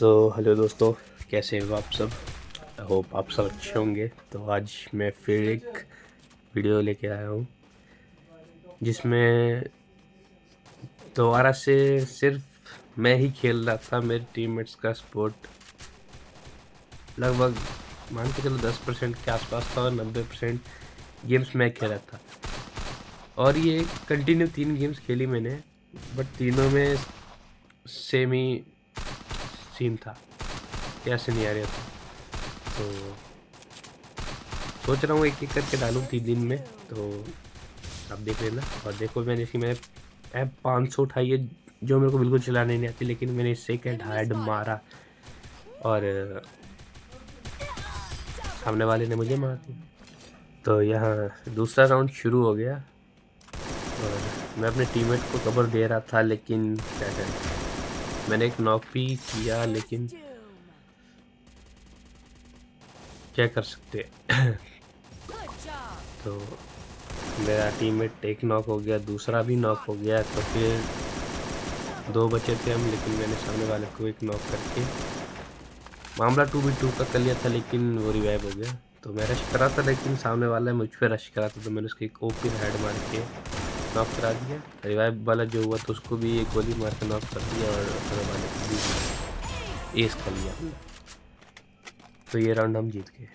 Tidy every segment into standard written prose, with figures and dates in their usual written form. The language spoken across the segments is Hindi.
हेलो दोस्तों, कैसे हो आप सब। आई होप आप सब अच्छे होंगे। तो आज मैं फिर एक वीडियो लेके आया हूँ जिसमें दोबारा से सिर्फ मैं ही खेल रहा था। मेरे टीममेट्स का सपोर्ट लगभग मान के चलो 10% के आसपास था और 90% गेम्स मैं खेला था। और ये कंटिन्यू 3 गेम्स खेली मैंने, बट तीनों में सेम ही सीन था, कैसे नहीं आ रहा था। तो सोच रहा हूँ एक एक करके डालूँ 3 दिन में, तो आप देख लेना। और देखो मैंने इसकी मैंने ऐप 500 उठाई है जो मेरे को बिल्कुल चलाने नहीं आती, लेकिन मैंने इससे एक हेड मारा और सामने वाले ने मुझे मार दिया। तो यहाँ दूसरा राउंड शुरू हो गया और मैं अपने टीममेट को कवर दे रहा था, लेकिन क्या करें, मैंने एक नॉक भी किया, लेकिन क्या कर सकते। तो मेरा टीममेट एक नॉक हो गया, दूसरा भी नॉक हो गया, तो फिर 2 बचे थे हम, लेकिन मैंने सामने वाले को एक नॉक करके मामला 2v2 का कर लिया था, लेकिन वो रिवाइव हो गया। तो मैं रश करा था, लेकिन सामने वाला मुझ पर रश करा था, तो मैंने उसको एक ओपी हेड मार के नॉक करा दिया। रिवाइव वाला जो हुआ तो उसको भी एक गोली मार के नॉक कर दिया और सामने वाले को भी एस कर लिया। तो ये राउंड हम जीत गए।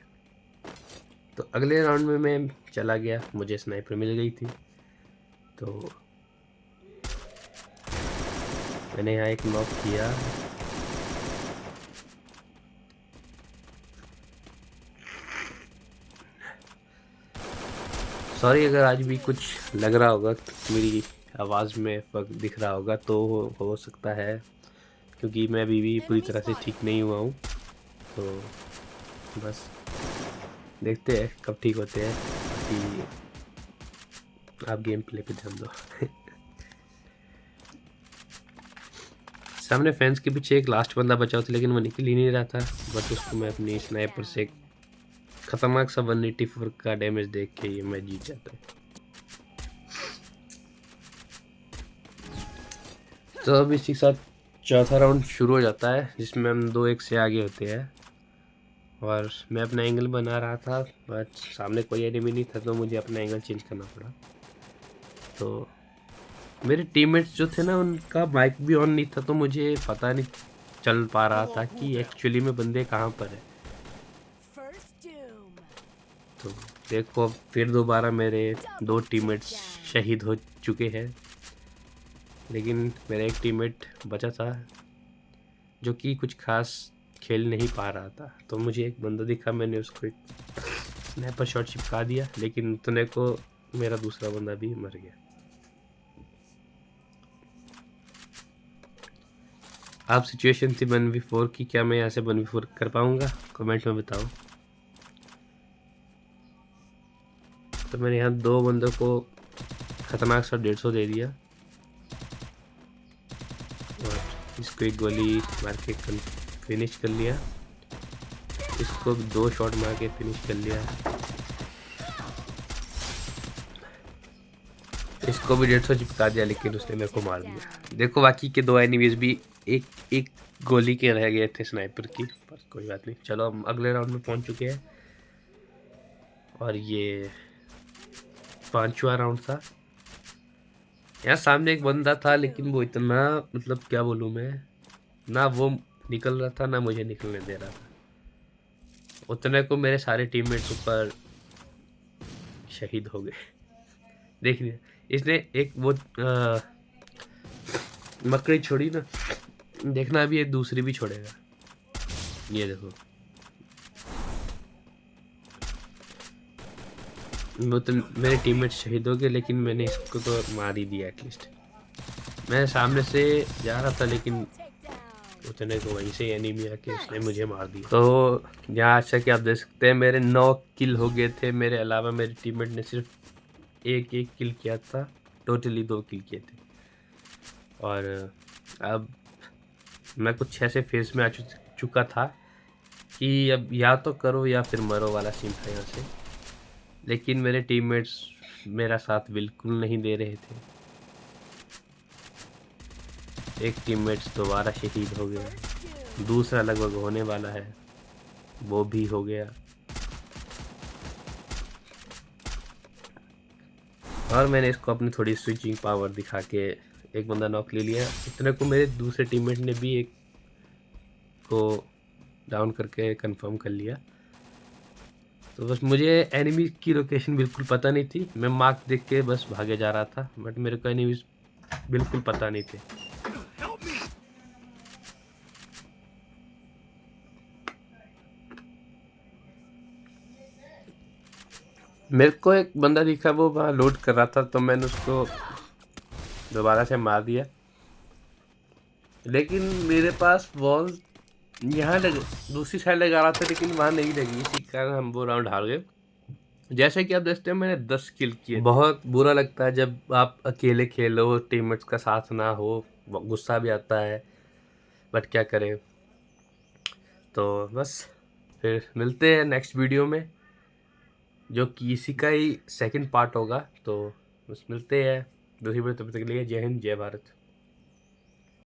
तो अगले राउंड में मैं चला गया, मुझे स्नाइपर मिल गई थी, तो मैंने यहाँ एक नॉक किया। सॉरी अगर आज भी कुछ लग रहा होगा, मेरी आवाज़ में फर्क दिख रहा होगा, तो हो सकता है क्योंकि मैं अभी भी पूरी तरह से ठीक नहीं हुआ हूँ। तो बस देखते हैं कब ठीक होते हैं, कि आप गेम प्ले पे ध्यान दो। सामने फैंस के पीछे एक लास्ट बंदा बचा था, लेकिन वो निकल ही नहीं रहा था, बट उसको मैं अपनी स्नाइपर से एक खतरनाक सा 184 का डैमेज देख के ये मैच जीत जाता है। तो अब इसी के साथ चौथा राउंड शुरू हो जाता है, जिसमें हम 2-1 से आगे होते हैं। और मैं अपना एंगल बना रहा था, बट सामने कोई एनिमी नहीं था, तो मुझे अपना एंगल चेंज करना पड़ा। तो मेरे टीममेट्स जो थे ना, उनका माइक भी ऑन नहीं था, तो मुझे पता नहीं चल पा रहा था कि एक्चुअली में बंदे कहाँ पर है। तो देखो अब फिर दोबारा मेरे 2 टीममेट्स शहीद हो चुके हैं, लेकिन मेरा एक टीममेट बचा था जो कि कुछ खास खेल नहीं पा रहा था। तो मुझे एक बंदा दिखा, मैंने उसको एक स्नाइपर शॉट चिपका दिया, लेकिन उतने को मेरा दूसरा बंदा भी मर गया। आप सिचुएशन थी 1v4 की, क्या मैं यहाँ से 1v4 कर पाऊँगा? कमेंट में बताओ। तो मैंने यहाँ 2 बंदों को खतरनाक सा 150 दे दिया और इसको एक गोली मार के फिनिश कर लिया। इसको 2 शॉट मार के फिनिश कर लिया। इसको भी 150 चिपका दिया, लेकिन उसने मेरे को मार दिया। देखो बाकी के 2 एनिमीज भी एक एक गोली के रह गए थे स्नाइपर की, पर कोई बात नहीं। चलो हम अगले राउंड में पहुंच चुके हैं और ये 5वां राउंड था। यहाँ सामने एक बंदा था, लेकिन वो इतना, मतलब क्या बोलूँ मैं, ना वो निकल रहा था ना मुझे निकलने दे रहा था। उतने को मेरे सारे टीममेट्स ऊपर शहीद हो गए। देखिए इसने एक वो मकड़ी छोड़ी ना, देखना अभी ये दूसरी भी छोड़ेगा। ये देखो, वो तो मेरे टीममेट शहीद हो गए, लेकिन मैंने इसको तो मार ही दिया एटलीस्ट। मैं सामने से जा रहा था, लेकिन उतने को वहीं से एनिमी आके उसने मुझे मार दिया। तो यहाँ अच्छा कि आप देख सकते हैं मेरे 9 किल हो गए थे। मेरे अलावा मेरे टीममेट ने सिर्फ एक किल किया था, टोटली 2 किल किए थे। और अब मैं कुछ ऐसे फेज में आ चुका था कि अब या तो करो या फिर मरो वाला सीन था यहाँ से। लेकिन मेरे टीममेट्स मेरा साथ बिल्कुल नहीं दे रहे थे। एक टीममेट्स दोबारा शहीद हो गए दूसरा लगभग होने वाला है, वो भी हो गया। और मैंने इसको अपनी थोड़ी स्विचिंग पावर दिखा के एक बंदा नॉक ले लिया। इतने को मेरे दूसरे टीममेट ने भी एक को डाउन करके कंफर्म कर लिया। तो बस मुझे एनिमी की लोकेशन बिल्कुल पता नहीं थी, मैं मार्क देख के बस भागे जा रहा था, बट मेरे को एनिमीज बिल्कुल पता नहीं थे। मेरे को एक बंदा दिखा, वो वहाँ लोड कर रहा था, तो मैंने उसको दोबारा से मार दिया। लेकिन मेरे पास वॉल यहाँ दूसरी साइड लगा रहा था, लेकिन वहाँ नहीं लगी, इसी कारण हम वो राउंड हार गए। जैसे कि आप देखते हैं मैंने 10 किल किए। बहुत बुरा लगता है जब आप अकेले खेलो, टीममेट्स का साथ ना हो, गुस्सा भी आता है, बट क्या करें। तो बस फिर मिलते हैं नेक्स्ट वीडियो में, जो कि इसी का ही सेकंड पार्ट होगा। तो बस मिलते हैं दूसरी वीडियो, तब तक के लिए जय हिंद जय भारत।